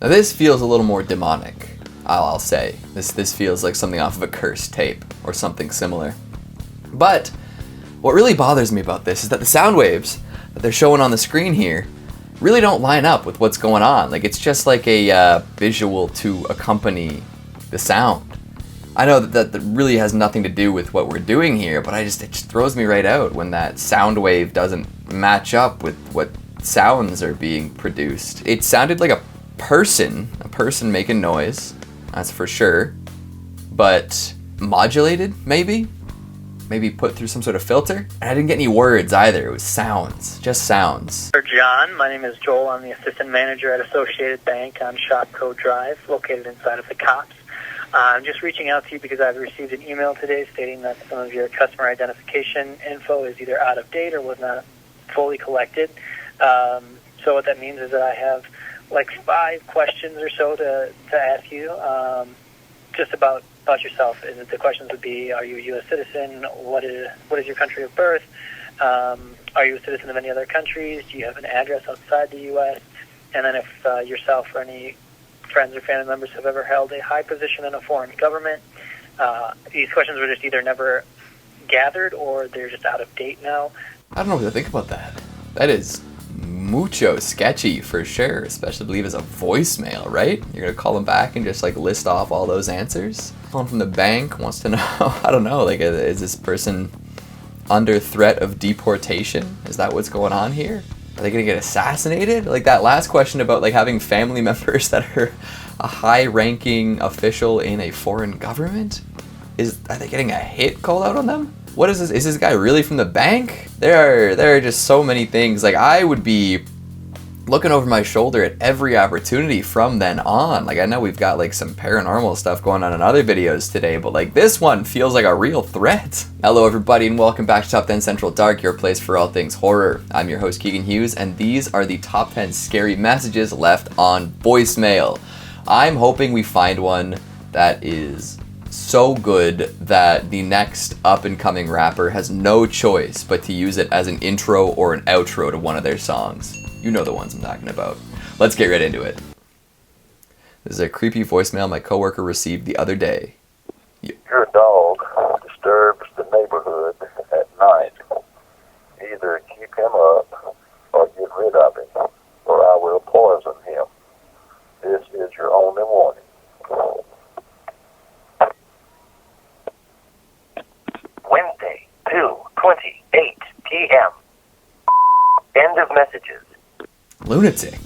Now this feels a little more demonic, I'll say. This feels like something off of a cursed tape or something similar. But what really bothers me about this is that the sound waves that they're showing on the screen here really don't line up with what's going on. Like, it's just like a visual to accompany the sound. I know that really has nothing to do with what we're doing here, but it just throws me right out when that sound wave doesn't match up with what sounds are being produced. It sounded like a person making noise, that's for sure, but modulated, maybe put through some sort of filter. And I didn't get any words either. It was sounds, just sounds. John, my name is Joel. I'm the assistant manager at Associated Bank on Shopco Drive, located inside of the Cops. I'm just reaching out to you because I've received an email today stating that some of your customer identification info is either out of date or was not fully collected. So what that means is that I have like 5 questions or so to ask you, just about yourself. And the questions would be: are you a U.S. citizen? What is your country of birth? Are you a citizen of any other countries? Do you have an address outside the U.S.? And then if yourself or any friends or family members have ever held a high position in a foreign government. These questions were just either never gathered or they're just out of date now. I don't know what to think about that. That is mucho sketchy for sure, especially to leave as a voicemail, right? You're gonna call them back and just like list off all those answers? Someone from the bank wants to know, I don't know, like, is this person under threat of deportation? Is that what's going on here? Are they gonna get assassinated? Like that last question about like having family members that are a high-ranking official in a foreign government? Are they getting a hit called out on them? What is this? Is this guy really from the bank? There are just so many things. Like, I would be looking over my shoulder at every opportunity from then on. Like, I know we've got like some paranormal stuff going on in other videos today, but like this one feels like a real threat. Hello everybody and welcome back to Top 10 Central Dark, your place for all things horror. I'm your host Keegan Hughes and these are the top 10 scary messages left on voicemail. I'm hoping we find one that is so good that the next up-and-coming rapper has no choice but to use it as an intro or an outro to one of their songs. You know the ones I'm talking about. Let's get right into it. This is a creepy voicemail my coworker received the other day. Your dog disturbs the neighborhood at night. Either keep him up or get rid of him, or I will poison him. This is your only warning. Wednesday, 2:28 p.m. End of messages. Lunatic.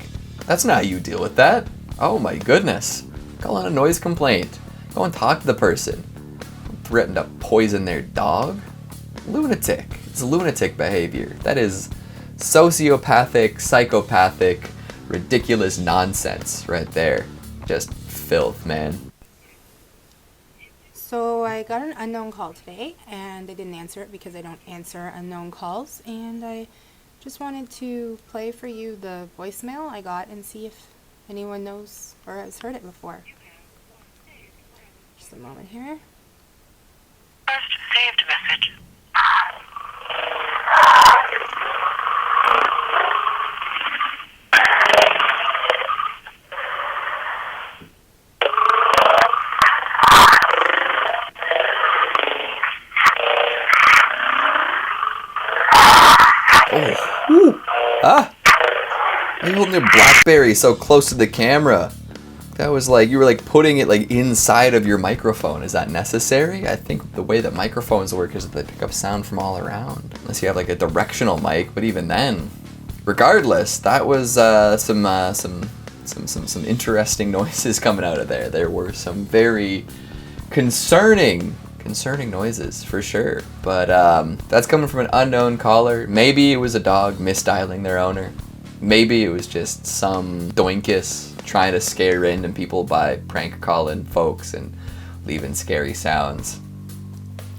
That's not how you deal with that. Oh my goodness. Call in a noise complaint. Go and talk to the person. Threaten to poison their dog? Lunatic. It's lunatic behavior. That is sociopathic, psychopathic, ridiculous nonsense right there. Just filth, man. So I got an unknown call today, and I didn't answer it because I don't answer unknown calls, and I just wanted to play for you the voicemail I got and see if anyone knows or has heard it before. Just a moment here. First saved message. Why are you holding your BlackBerry so close to the camera? That was like, you were like putting it like inside of your microphone. Is that necessary? I think the way that microphones work is that they pick up sound from all around. Unless you have like a directional mic, but even then. Regardless, that was some interesting noises coming out of there. There were some very concerning noises for sure. But that's coming from an unknown caller. Maybe it was a dog misdialing their owner. Maybe it was just some doinkus trying to scare random people by prank calling folks and leaving scary sounds.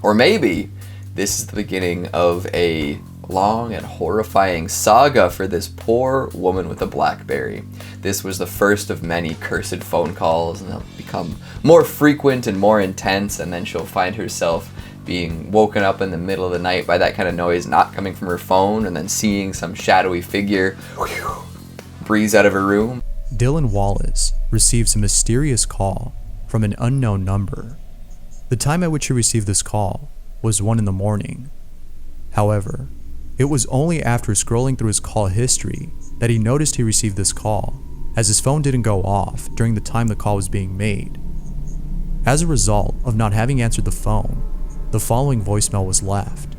Or maybe this is the beginning of a long and horrifying saga for this poor woman with a BlackBerry. This was the first of many cursed phone calls, and they'll become more frequent and more intense, and then she'll find herself being woken up in the middle of the night by that kind of noise not coming from her phone, and then seeing some shadowy figure breeze out of her room. Dylan Wallace receives a mysterious call from an unknown number. The time at which he received this call was 1 in the morning. However, it was only after scrolling through his call history that he noticed he received this call, as his phone didn't go off during the time the call was being made. As a result of not having answered the phone, the following voicemail was left.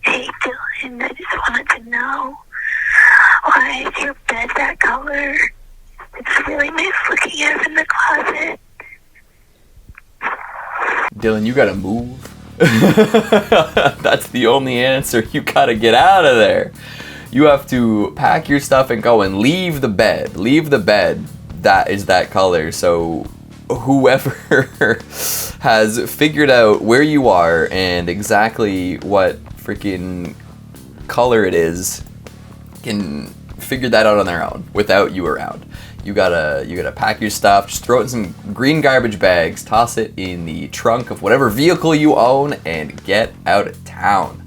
Hey Dylan, I just wanted to know, why is your bed that color? It's really nice looking up in the closet. Dylan, you gotta move. That's the only answer. You gotta get out of there. You have to pack your stuff and go and leave the bed. Leave the bed that is that color. So whoever has figured out where you are and exactly what freaking color it is can figure that out on their own without you around. You gotta pack your stuff, just throw it in some green garbage bags, toss it in the trunk of whatever vehicle you own, and get out of town.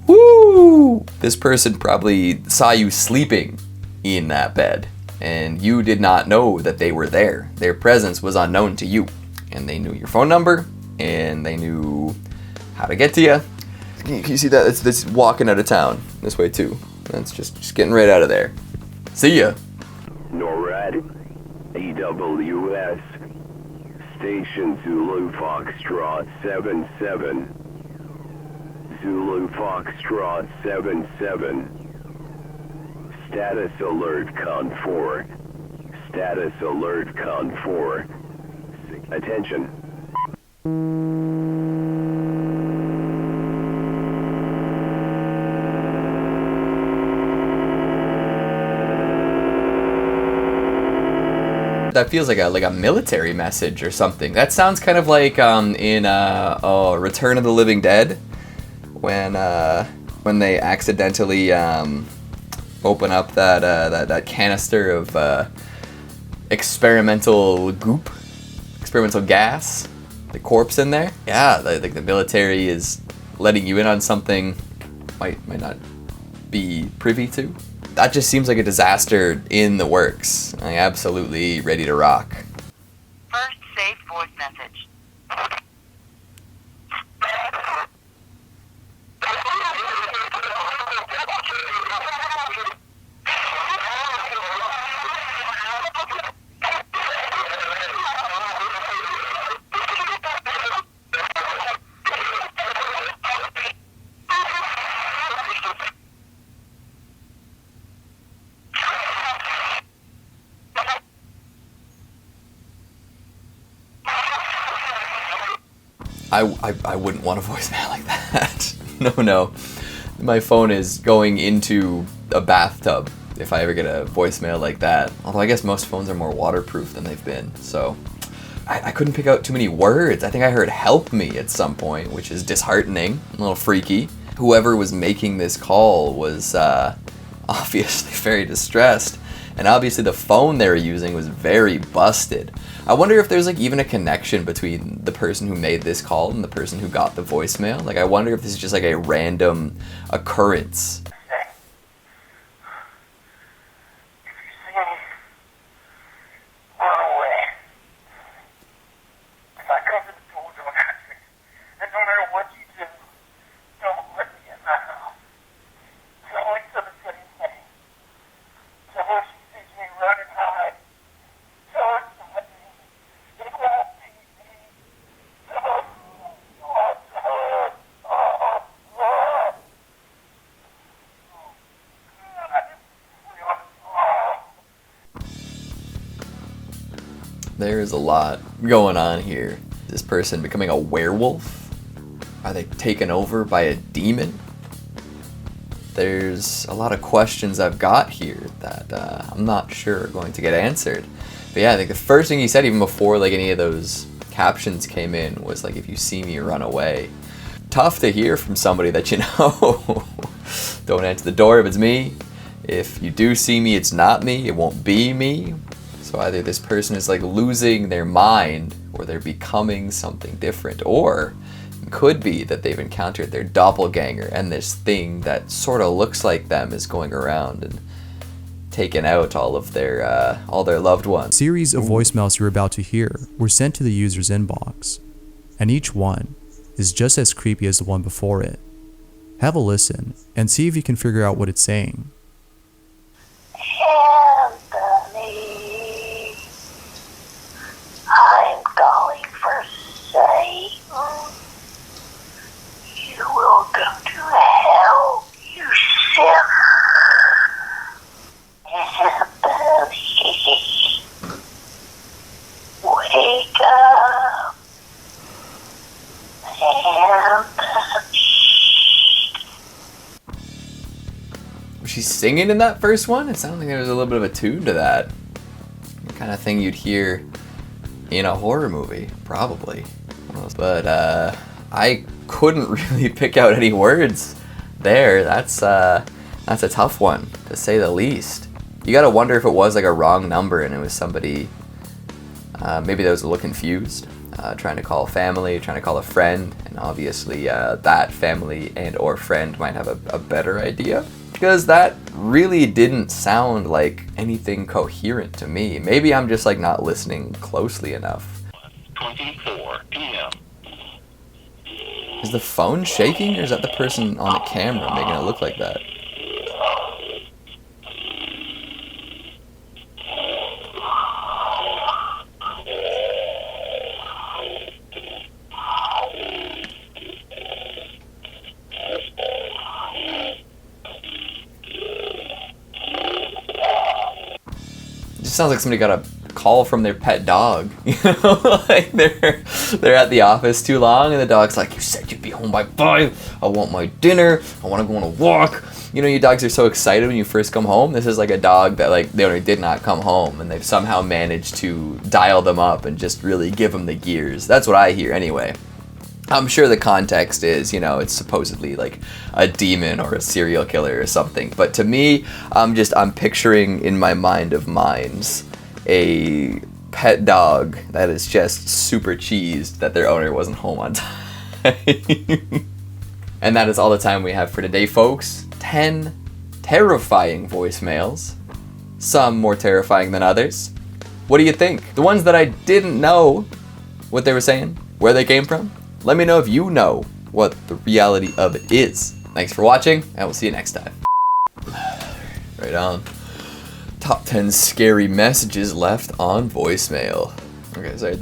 Woo! This person probably saw you sleeping in that bed, and you did not know that they were there. Their presence was unknown to you, and they knew your phone number, and they knew how to get to you. Can you see that? It's walking out of town this way too. That's just getting right out of there. See ya. NORAD, EWS, Station Zulu Foxtrot 77, Zulu Foxtrot 77, Status Alert Con 4, Status Alert Con 4, attention. That feels like a military message or something. That sounds kind of like in Return of the Living Dead, when they accidentally open up that canister of experimental goop, experimental gas, the corpse in there. Yeah, like the military is letting you in on something might not be privy to. That just seems like a disaster in the works. I'm absolutely ready to rock. First saved voice message. I wouldn't want a voicemail like that. No. My phone is going into a bathtub if I ever get a voicemail like that. Although I guess most phones are more waterproof than they've been. So I couldn't pick out too many words. I think I heard "help me" at some point, which is disheartening, a little freaky. Whoever was making this call was obviously very distressed. And obviously the phone they were using was very busted. I wonder if there's even a connection between the person who made this call and the person who got the voicemail. I wonder if this is just a random occurrence. There's a lot going on here. Is this person becoming a werewolf? Are they taken over by a demon? There's a lot of questions I've got here that I'm not sure are going to get answered. But yeah, I think the first thing he said, even before any of those captions came in, was if you see me, run away. Tough to hear from somebody that you know. Don't answer the door if it's me. If you do see me, it's not me. It won't be me. So either this person is losing their mind, or they're becoming something different, or could be that they've encountered their doppelganger, and this thing that sort of looks like them is going around and taking out all their loved ones. The series of voicemails you're about to hear were sent to the user's inbox, and each one is just as creepy as the one before it. Have a listen and see if you can figure out what it's saying. Anthony, I'm calling for Satan. You will go to hell, you sinner. Anthony, wake up. Anthony. Was she singing in that first one? It sounded like there was a little bit of a tune to that. The kind of thing you'd hear in a horror movie, probably. But I couldn't really pick out any words there. That's a tough one, to say the least. You gotta wonder if it was like a wrong number and it was somebody maybe that was a little confused, trying to call family, trying to call a friend, and obviously that family and or friend might have a better idea, because that really didn't sound like anything coherent to me. Maybe I'm just like not listening closely enough. 24 p.m. Is the phone shaking, or is that the person on the camera making it look like that? Sounds like somebody got a call from their pet dog. You know, like they're at the office too long, and the dog's like, "You said you'd be home by 5. I want my dinner. I want to go on a walk." You know, you dogs are so excited when you first come home. This is like a dog that like the owner did not come home, and they've somehow managed to dial them up and just really give them the gears. That's what I hear anyway. I'm sure the context is, you know, it's supposedly like a demon or a serial killer or something. But to me, I'm picturing in my mind of minds a pet dog that is just super cheesed that their owner wasn't home on time. And that is all the time we have for today, folks. 10 terrifying voicemails. Some more terrifying than others. What do you think? The ones that I didn't know what they were saying, where they came from? Let me know if you know what the reality of it is. Thanks for watching, and we'll see you next time. Right on. Top 10 scary messages left on voicemail. Okay, sorry,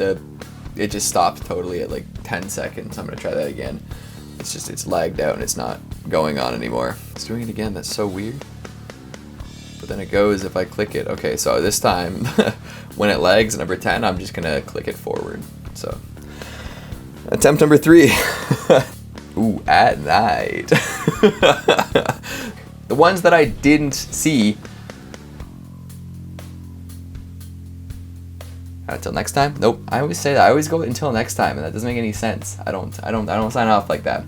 it just stopped totally at like 10 seconds. I'm gonna try that again. It's lagged out and it's not going on anymore. It's doing it again, that's so weird. But then it goes if I click it. Okay, so this time, when it lags number 10, I'm just gonna click it forward. So. Attempt number 3. Ooh, at night. The ones that I didn't see. Until next time? Nope. I always say that. I always go until next time, and that doesn't make any sense. I don't sign off like that.